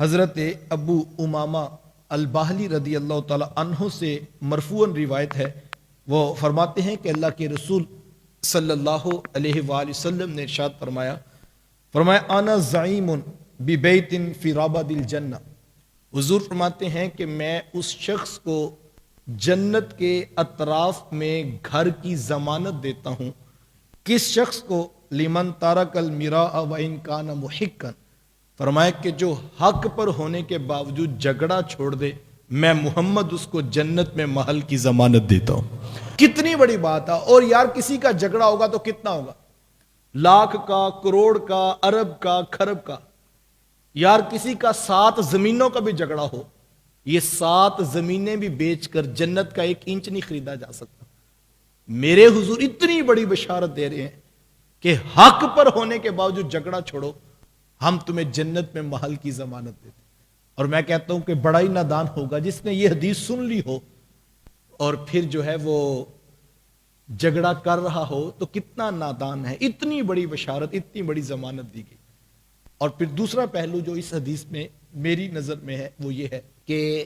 حضرت ابو امامہ الباہلی رضی اللہ تعالی عنہ سے مرفوعاً روایت ہے، وہ فرماتے ہیں کہ اللہ کے رسول صلی اللہ علیہ وآلہ وسلم نے ارشاد فرمایا انا زعیم ببیت فی رابد الجنہ۔ حضور فرماتے ہیں کہ میں اس شخص کو جنت کے اطراف میں گھر کی ضمانت دیتا ہوں۔ کس شخص کو؟ لمن تارک المراء وان کان محقا، فرمایا کہ جو حق پر ہونے کے باوجود جھگڑا چھوڑ دے، میں محمد اس کو جنت میں محل کی ضمانت دیتا ہوں۔ کتنی بڑی بات ہے۔ اور یار کسی کا جھگڑا ہوگا تو کتنا ہوگا؟ لاکھ کا، کروڑ کا، ارب کا، کھرب کا۔ یار کسی کا 7 زمینوں کا بھی جھگڑا ہو، یہ 7 زمینیں بھی بیچ کر جنت کا 1 انچ نہیں خریدا جا سکتا۔ میرے حضور اتنی بڑی بشارت دے رہے ہیں کہ حق پر ہونے کے باوجود جھگڑا چھوڑو، ہم تمہیں جنت میں محل کی ضمانت دیتے۔ اور میں کہتا ہوں کہ بڑا ہی نادان ہوگا جس نے یہ حدیث سن لی ہو اور پھر جو ہے وہ جھگڑا کر رہا ہو، تو کتنا نادان ہے۔ اتنی بڑی بشارت، اتنی بڑی ضمانت دی گئی۔ اور پھر دوسرا پہلو جو اس حدیث میں میری نظر میں ہے وہ یہ ہے کہ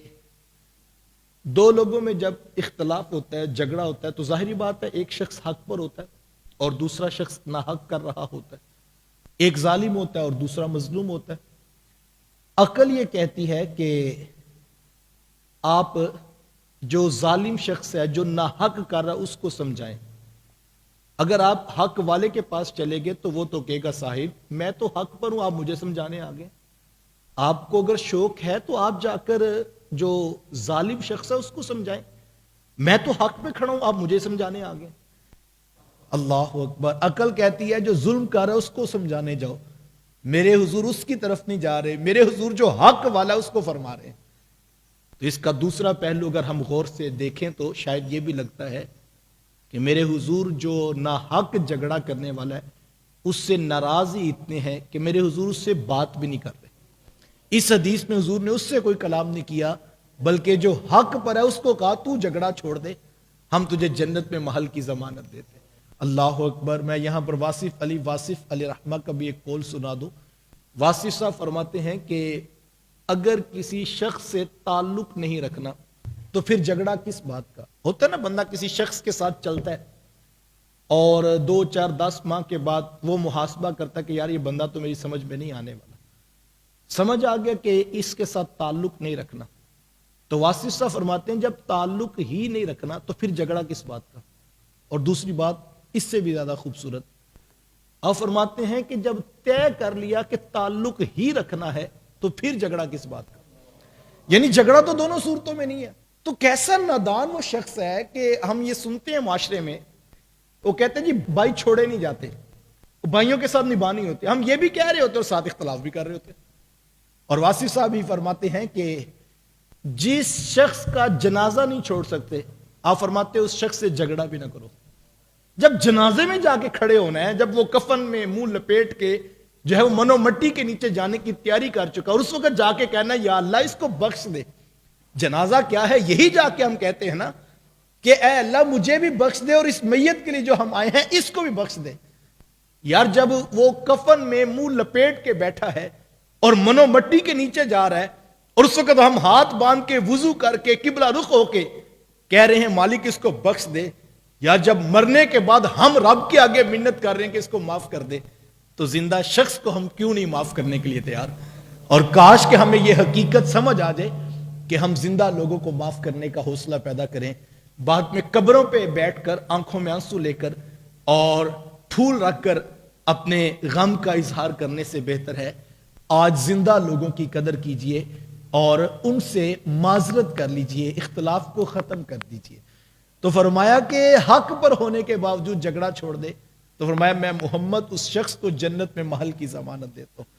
2 لوگوں میں جب اختلاف ہوتا ہے، جھگڑا ہوتا ہے، تو ظاہری بات ہے ایک شخص حق پر ہوتا ہے اور دوسرا شخص ناحق کر رہا ہوتا ہے، ایک ظالم ہوتا ہے اور دوسرا مظلوم ہوتا ہے۔ عقل یہ کہتی ہے کہ آپ جو ظالم شخص ہے، جو ناحق کر رہا ہے، اس کو سمجھائیں۔ اگر آپ حق والے کے پاس چلے گے تو وہ تو کہے گا صاحب میں تو حق پر ہوں، آپ مجھے سمجھانے آ گئے۔ آپ کو اگر شوق ہے تو آپ جا کر جو ظالم شخص ہے اس کو سمجھائیں، میں تو حق پہ کھڑا ہوں، آپ مجھے سمجھانے آ گئے۔ اللہ اکبر۔ عقل کہتی ہے جو ظلم کر رہا ہے اس کو سمجھانے جاؤ، میرے حضور اس کی طرف نہیں جا رہے، میرے حضور جو حق والا ہے اس کو فرما رہے ہیں۔ تو اس کا دوسرا پہلو اگر ہم غور سے دیکھیں تو شاید یہ بھی لگتا ہے کہ میرے حضور جو ناحق جھگڑا کرنے والا ہے اس سے ناراض ہی اتنے ہیں کہ میرے حضور اس سے بات بھی نہیں کر رہے۔ اس حدیث میں حضور نے اس سے کوئی کلام نہیں کیا، بلکہ جو حق پر ہے اس کو کہا تو جھگڑا چھوڑ دے، ہم تجھے جنت میں محل کی ضمانت دیتے۔ اللہ اکبر۔ میں یہاں پر واصف علی رحمہ کا بھی ایک قول سنا دوں۔ واصف صاحب فرماتے ہیں کہ اگر کسی شخص سے تعلق نہیں رکھنا تو پھر جھگڑا کس بات کا؟ ہوتا ہے نا بندہ کسی شخص کے ساتھ چلتا ہے اور 2 4 10 ماہ کے بعد وہ محاسبہ کرتا ہے کہ یار یہ بندہ تو میری سمجھ میں نہیں آنے والا، سمجھ آ گیا کہ اس کے ساتھ تعلق نہیں رکھنا۔ تو واصف صاحب فرماتے ہیں جب تعلق ہی نہیں رکھنا تو پھر جھگڑا کس بات کا؟ اور دوسری بات اس سے بھی زیادہ خوبصورت، اور فرماتے ہیں کہ جب طے کر لیا کہ تعلق ہی رکھنا ہے تو پھر جھگڑا کس بات کا؟ یعنی جھگڑا تو دونوں صورتوں میں نہیں ہے۔ تو کیسا نادان وہ شخص ہے کہ ہم یہ سنتے ہیں معاشرے میں، وہ کہتے ہیں جی بھائی چھوڑے نہیں جاتے، بھائیوں کے ساتھ نبھانی ہوتی، ہم یہ بھی کہہ رہے ہوتے اور ساتھ اختلاف بھی کر رہے ہوتے۔ اور واصف صاحب ہی فرماتے ہیں کہ جس شخص کا جنازہ نہیں چھوڑ سکتے، آپ فرماتے ہیں اس شخص سے جھگڑا بھی نہ کرو۔ جب جنازے میں جا کے کھڑے ہونا ہے، جب وہ کفن میں منہ لپیٹ کے جو ہے وہ منو مٹی کے نیچے جانے کی تیاری کر چکا، اور اس وقت جا کے کہنا یا اللہ اس کو بخش دے۔ جنازہ کیا ہے؟ یہی جا کے ہم کہتے ہیں نا کہ اے اللہ مجھے بھی بخش دے اور اس میت کے لیے جو ہم آئے ہیں اس کو بھی بخش دے۔ یار جب وہ کفن میں منہ لپیٹ کے بیٹھا ہے اور منو مٹی کے نیچے جا رہا ہے، اور اس وقت ہم ہاتھ باندھ کے وضو کر کے قبلہ رخ ہو کے کہہ رہے ہیں مالک اس کو بخش دے، یا جب مرنے کے بعد ہم رب کے آگے منت کر رہے ہیں کہ اس کو معاف کر دے، تو زندہ شخص کو ہم کیوں نہیں معاف کرنے کے لیے تیار؟ اور کاش کہ ہمیں یہ حقیقت سمجھ آ جائے کہ ہم زندہ لوگوں کو معاف کرنے کا حوصلہ پیدا کریں، بعد میں قبروں پہ بیٹھ کر آنکھوں میں آنسو لے کر اور پھول رکھ کر اپنے غم کا اظہار کرنے سے بہتر ہے آج زندہ لوگوں کی قدر کیجئے اور ان سے معذرت کر لیجئے، اختلاف کو ختم کر دیجئے۔ تو فرمایا کہ حق پر ہونے کے باوجود جھگڑا چھوڑ دے، تو فرمایا میں محمد اس شخص کو جنت میں محل کی ضمانت دیتا ہوں۔